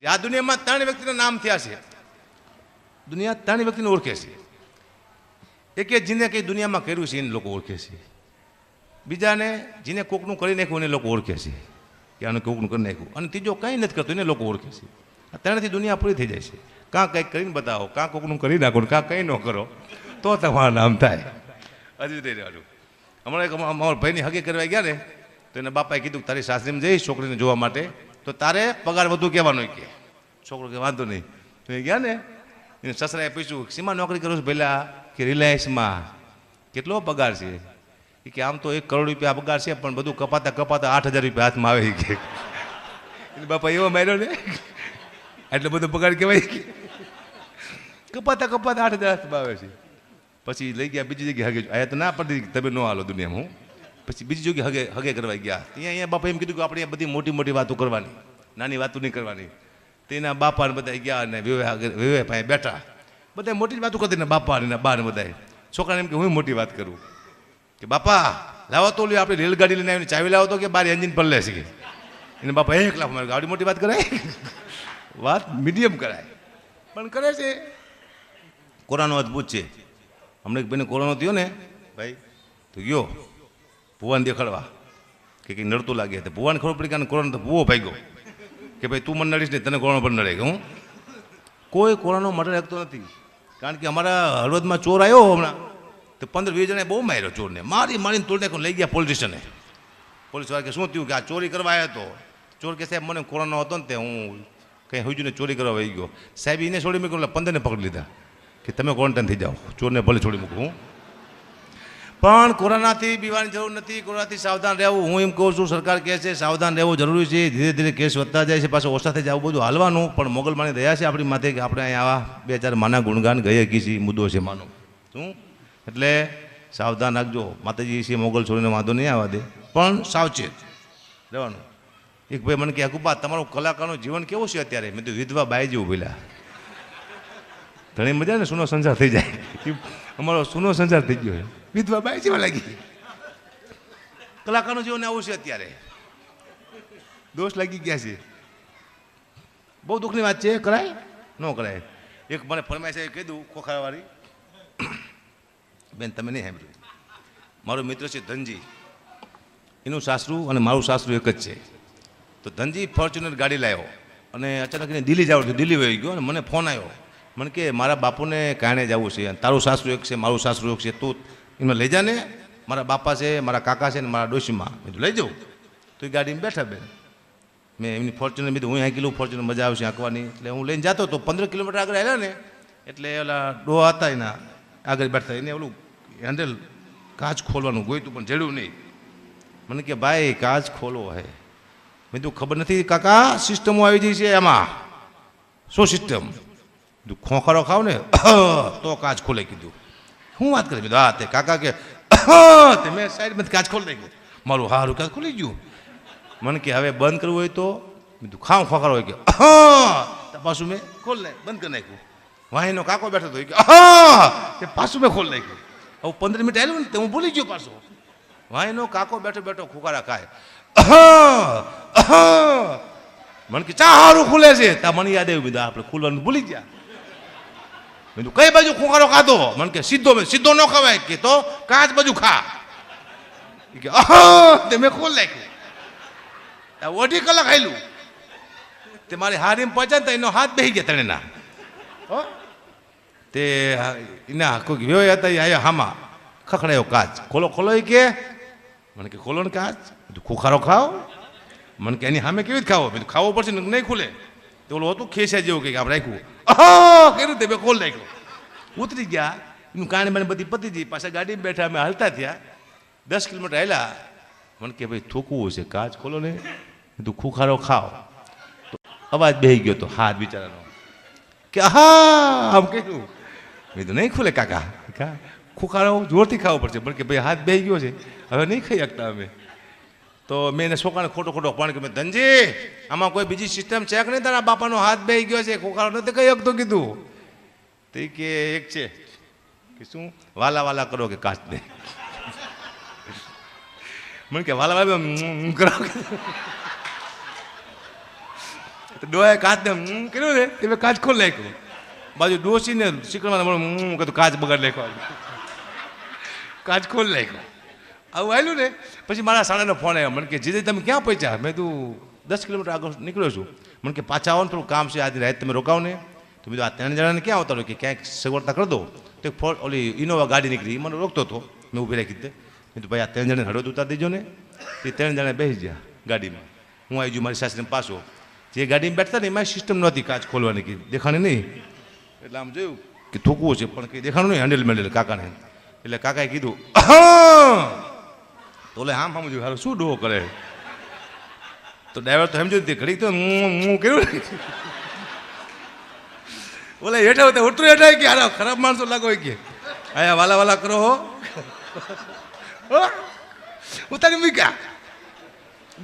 આ દુનિયામાં 3 વ્યક્તિના નામ થયા છે. દુનિયા 3 વ્યક્તિને ઓળખે છે. એક જેને કંઈ દુનિયામાં કર્યું છે એને લોકો ઓળખે છે. બીજાને જેને કોકનું કરી નાખ્યું એને લોકો ઓળખે છે કે આને કોકનું કરી નાખ્યું. અને ત્રીજો કંઈ નથી કરતો એને લોકો ઓળખે છે. આ 3થી દુનિયા પૂરી થઈ જાય છે. કાં કંઈક કરીને બતાવો, કાં કોકનું કરી નાખો, કાં કંઈ ન કરો તો તમારું નામ થાય. હજી થઈ રહેવાનું. હમણાં એક અમારા ભાઈની હગી કરવા ગયા ને તો એના બાપાએ કીધું કે તારી સાસરીમાં જઈશ છોકરીને જોવા માટે તો તારે પગાર વધુ કહેવાનો કે. છોકરો કે વાંધો નહીં. તો એ ગયા ને એને સસરાએ પૂછ્યું શીમાં નોકરી કરું છું પહેલાં કે રિલાયન્સમાં. કેટલો પગાર છે? એ કે આમ તો 1 કરોડ રૂપિયા પગાર છે પણ બધું કપાતા કપાતા 8,000 રૂપિયા હાથમાં આવે કે. એને બાપા એવો માર્યો ને એટલે બધો પગાર કહેવાય કે કપાતા કપાતા 8,000 હાથમાં આવે છે. પછી લઈ ગયા બીજી જગ્યાએ હગે. અહીંયા તો ના પડતી તમે ન હાલો દુનિયામાં. હું પછી બીજી જગ્યાએ હગે કરવા ગયા. અહીંયા બાપા એમ કીધું કે આપણે બધી મોટી મોટી વાતો કરવાની, નાની વાતો નહીં કરવાની. તેના બાપાને બધા ગયા અને વિવેક પાસે બેઠા. બધા મોટી જ વાતો કરતી ને બાપા ને બા ને બધા. છોકરાને એમ કે હું મોટી વાત કરું કે બાપા લાવો તો લ્યો આપણે રેલગાડી લઈને આવીને ચાવી લાવો તો કે બાર એન્જિન પર લે છે. એને બાપા 1 લાખ મારે ગાડી મોટી વાત કરાય? વાત મીડિયમ કરાય પણ કરે છે. કોરોનાનો અદભુત છે. હમણાં એક ભાઈને કોરોના થયો ને ભાઈ તો ગયો ભુવાને દેખાડવા કે કંઈ નડતું લાગે તો ભુવાને ખબર પડી કે કોરોના તો ભૂવો ભાગ્યો કે ભાઈ તું મને નડીશ નહીં, તને કોરોના પર નડે કે હું કોઈ કોરોના માટે રાખતો નથી. કારણ કે અમારા હળવદમાં ચોર આવ્યો હમણાં તો 15-20 જણાએ બહુ માર્યો ચોરને, મારીને તોડી નાખ્યો, લઈ ગયા પોલીસ સ્ટેશને. પોલીસવાળા કે શું થયું કે આ ચોરી કરવા આવ્યો હતો. ચોર કે સાહેબ મને કોરોના હતો ને તે હું કંઈ હુજુને ચોરી કરવા આવી ગયો. સાહેબ એને છોડી મૂક્યો, 15ને પકડી લીધા કે તમે ક્વોરન્ટાઇન થઈ જાઓ, ચોરને ભલે છોડી મૂકું. હું પણ કોરોનાથી બીવાની જરૂર નથી, કોરોનાથી સાવધાન રહેવું. હું એમ કહું છું સરકાર કહે છે સાવધાન રહેવું જરૂરી છે. ધીરે ધીરે કેસ વધતા જાય છે, પાછું ઓછા થઈ જાય, બધું હાલવાનું. પણ મોગલમાની દયા છે આપણી માથે કે આપણે અહીંયા આવા 2-4 માના ગુણગાન ગઈ હકી મુદ્દો છે માનો શું. એટલે સાવધાન રાખજો. માતાજી છે મોગલ છોડીને વાંધો નહીં આવવા દે પણ સાવચેત રહેવાનું. એક ભાઈ મને કહે અકુબા તમારું કલાકારનું જીવન કેવું છે અત્યારે? મેં તો વિધવા બાઈ જેવું પેલા ઘણી મજા ને સૂનો સંસાર થઈ જાય. અમારો સૂનો સંસાર થઈ ગયો છે, વિધવા બાઈ જેવા લાગી. કલાકારનું જીવન આવું છે અત્યારે, દોષ લાગી ગયા છે. બહુ દુઃખની વાત છે. કરાય ન કરાય? એક મને ફરમાઈશ કહી દઉં ખોખાવાળી બેન, તમે નહીં સાંભળ્યું. મારો મિત્ર છે ધનજી, એનું સાસરું અને મારું સાસરું એક જ છે. તો ધનજી ફોર્ચ્યુનર ગાડી લાવ્યો અને અચાનક એને દિલ્હી જવું હતું. દિલ્હી વહી ગયો અને મને ફોન આવ્યો. મને કે મારા બાપુને કારણે જવું છે, તારું સાસરું એક છે, મારું સાસરું એક છે, તું એમાં લઈ જા ને. મારા બાપા છે, મારા કાકા છે ને મારા ડોશીમાં, મેં લઈ જાઉં. તો એ ગાડીમાં બેઠા બેન. મેં એમની ફોર્ચ્યુનર કીધું હું હાંકી લઉં, ફોર્ચ્યુનર મજા આવશે હાંકવાની. એટલે હું લઈને જતો તો 15 કિલોમીટર આગળ આવ્યા ને એટલે ઓલા ડોહા હતા એના આગળ બેઠા, એને ઓલું હેન્ડલ કાચ ખોલવાનું ગોઈતું પણ જડ્યું નહીં. મને કે ભાઈ કાચ ખોલવો હે. મેં કીધું ખબર નથી કાકા, સિસ્ટમો આવી જઈ છે એમાં. શું સિસ્ટમ? કીધું ખોખારો ખાવ ને તો કાચ ખોલે. કીધું શું વાત કરે? કીધું હા તે કાકા કે તે મેં સાઈડમાંથી કાચ ખોલી નાખ્યું. મારું હારું કાચ ખોલી ગયું. મને કે હવે બંધ કરવું હોય તો? કીધું ખાવ ખોખારો હોય કે પાછું મેં ખોલ નાખ બંધ કરી નાખ્યું. વાહીનો કાકો બેઠો હતો કે પાછું મેં ખોલી નાખ્યું. હવે 15 મિનિટ આવ્યું ને તે હું ભૂલી ગયો પાછો. વાહીનો કાકો બેઠો બેઠો ખોખારા ખાય. મને કે ચા હારું ખુલે છે. તા મને યાદ આવ્યું બીધું આપણે ખુલવાનું ભૂલી ગયા. મેં કઈ બાજુ ખોખારો ખાધો? મને કે સીધો ન ખવાય કે તો કાચ બાજુ ખા. કે તે મેં ખોલ નાખ્યું. 1.5 કલાક ખાયેલું. તે મારી હારીમ પહોંચ્યા ને તો એનો હાથ બેસી ગયા ત્રણેના. તે એના કોઈ વ્યવહાર હતા આયા હામાં ખખડાયો કાચ. ખોલો ખોલો કે મને કે ખોલો ને કાચ. ખોખારો ખાઓ? મને કે એની સામે કેવી રીતે ખાવો? મેં ખાવો પડશે નહીં ખુલે. તો ઓલું હતું ખેંચ્યા જેવું કંઈક આપણે રાખ્યું. કર્યું તે મેં ખોલ નાખ્યું. ઉતરી ગયા. એનું કારણે મને બધી પતી ગઈ. પાછા ગાડીમાં બેઠા અમે હાલતા થયા. 10 કિલોમીટર હાલ્યા. મને કે ભાઈ થૂકવું છે, કાચ ખોલો ને. તું ખુખારો ખાઓ. તો અવાજ બેસી ગયો તો હાથ બિચારાનો કે આમ કહ્યું. મેં તો નહીં ખુલે કાકા, ખુખારો જોરથી ખાવો પડશે. પણ કે ભાઈ હાથ બેસી ગયો છે, હવે નહીં ખાઈ શકતા અમે. તો મેં એને છોકરાને ખોટો પાણી કે ધનજી આમાં કોઈ બીજી સિસ્ટમ છે કે નહીં? તારા બાપાનો હાથ બેસી ગયો છે, ખોખારો નથી કઈ શકતો. કીધું તો કે એક છે કે શું વાલા વાલા કરો કે કાચ દે. મને કે વાલા વાલા કરો. ડોહાએ કાચને કર્યું ને તે કાચ ખોલ નાખ્યો. બાજુ ડોસીને શીખવાના કીધું કાચ બગાડ નાખ્યો, કાચ ખોલ નાખ્યો. આવું આવેલું ને પછી મારા સાડાનો ફોન આવ્યો. મને કે જીજે તમે ક્યાં પહોંચ્યા? મેં તું 10 કિલોમીટર આગળ નીકળ્યો છું. મને કે પાછા આવો ને થોડું કામ છે, આજે રાત તમે રોકાવો ને. તો બીજું આ 3 જણાને ક્યાં આવતા હોય કે ક્યાંક સગવડતા કરી દો. તો ઓલી ઇનોવા ગાડી નીકળી, મને રોકતો હતો. મેં ઊભી રાખી દે. મેં તો ભાઈ આ 3 જણાને હળવદ ઉતારી દેજો ને. એ 3 જણા બેસી ગયા ગાડીમાં. હું આવી ગયું મારી સાસરીને પાછો. જે ગાડીમાં બેઠતા ને એમાં સિસ્ટમ નહોતી કાચ ખોલવાની, કે દેખાણી નહીં. એટલે આમ જોયું કે થૂકવું છે પણ કંઈ દેખાણું નહીં. હેન્ડલ મેન્ડલ કાકાને. એટલે કાકાએ કીધું તો ઓલે આમ આમ જોયું, હારું શું ડોહો કરે. તો ડ્રાઈવર તો સમજો તે ઘડીક તો હું કર્યું. ઓલે હેઠા હોતા ઉતરું હેઠા કે હારા ખરાબ માણસો લાગો કે આયા વાલા વાલા કરો હો. ઉતારી મૂક્યા.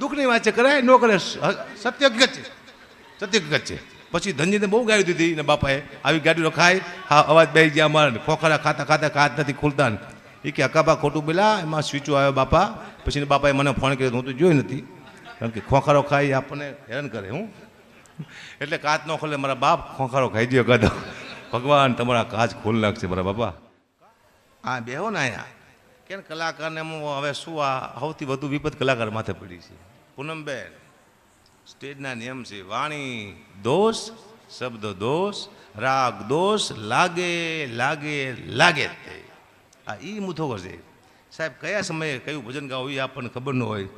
દુઃખની વાત છે, કરાય ન કરે. સત્ય હકીકત છે, સત્ય હકીકત છે. પછી ધનજીને બહુ ગાડી દીધી ને બાપાએ, આવી ગાડી રખાય. હા અવાજ બેસી ગયા મારે. ખોખરા ખાતા ખાતા કાચ નથી ખુલતા. એ કે અકાબા ખોટું બોલા, એમાં સ્વીચો આવ્યો બાપા. પછી બાપાએ મને ફોન કર્યો, હું તો જોઈ નથી. કારણ કે ખોખારો ખાઈ આપણને હેરાન કરે. હું એટલે કાચ ન ખોલે. મારા બાપ ખોખારો ખાઈ દો કાદો. ભગવાન તમારા કાચ ખોલ નાખશે મારા બાપા. હા બેહો ને અહીંયા. કેમ કલાકારને હવે શું આ સૌથી વધુ વિપત કલાકાર માથે પડી છે. પૂનમબેન, સ્ટેજના નિયમ છે, વાણી દોષ, શબ્દ દોષ, રાગ દોષ, લાગે લાગે લાગે તે. આ એ મુથો છે સાહેબ. કયા સમયે કયું ભજન ગાવું એ આપણને ખબર ન હોય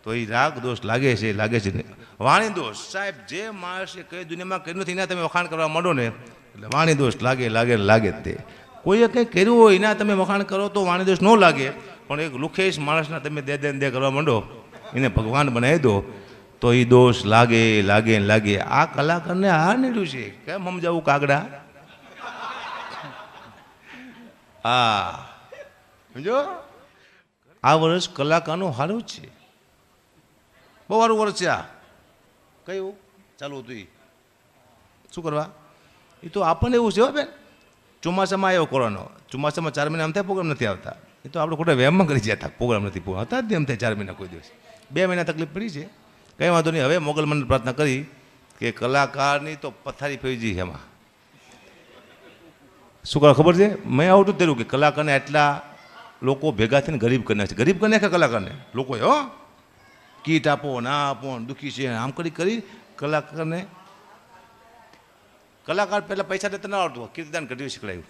તો એ રાગ દોષ લાગે છે ને. વાણી દોષ સાહેબ, જે માણસે કઈ દુનિયામાં કર્યું નથી એના તમે વખાણ કરવા માંડો ને એટલે વાણી દોષ લાગે લાગે લાગે તે. કોઈએ કંઈ કર્યું હોય એના તમે વખાણ કરો તો વાણી દોષ ન લાગે. પણ એક લુખેશ માણસના તમે દે કરવા માંડો, એને ભગવાન બનાવી દો તો એ દોષ લાગે લાગે લાગે. આ કલાકારને આ નીડ્યું છે. કેમ સમજાવું કાગડા? હા સમજો. આ વર્ષ કલાકારનું સારું જ છે, બહુ સારું વર્ષ છે આ. કયું ચાલુ હતું એ શું કરવા? એ તો આપણને એવું છે હો બેન. ચોમાસામાં આવ્યો કોરોનો. ચોમાસામાં 4 મહિના આમ થાય પ્રોગ્રામ નથી આવતા. એ તો આપણે ખોટા વ્યાયામમાં કરી જતા. પ્રોગ્રામ નથી હતા જ એમ થાય 4 મહિના કોઈ દિવસ. 2 મહિના તકલીફ પડી છે. કંઈ વાંધો નહીં. હવે મોગલ મને પ્રાર્થના કરી કે કલાકારની તો પથારી ફરી જઈ છે એમાં. શું કરવા ખબર છે? મેં આવતું જ કર્યું કે કલાકારને આટલા લોકો ભેગા થઈને ગરીબ કરી નાખે. ગરીબ કરી નાખે કલાકારને લોકોએ. હો કીટ આપો ના આપો, દુઃખી છે આમ કરી કલાકારને. કલાકાર પહેલાં પૈસા દેતા ના આવડતું, કીર્તિદાન ઘટ્યું શીખડાયું.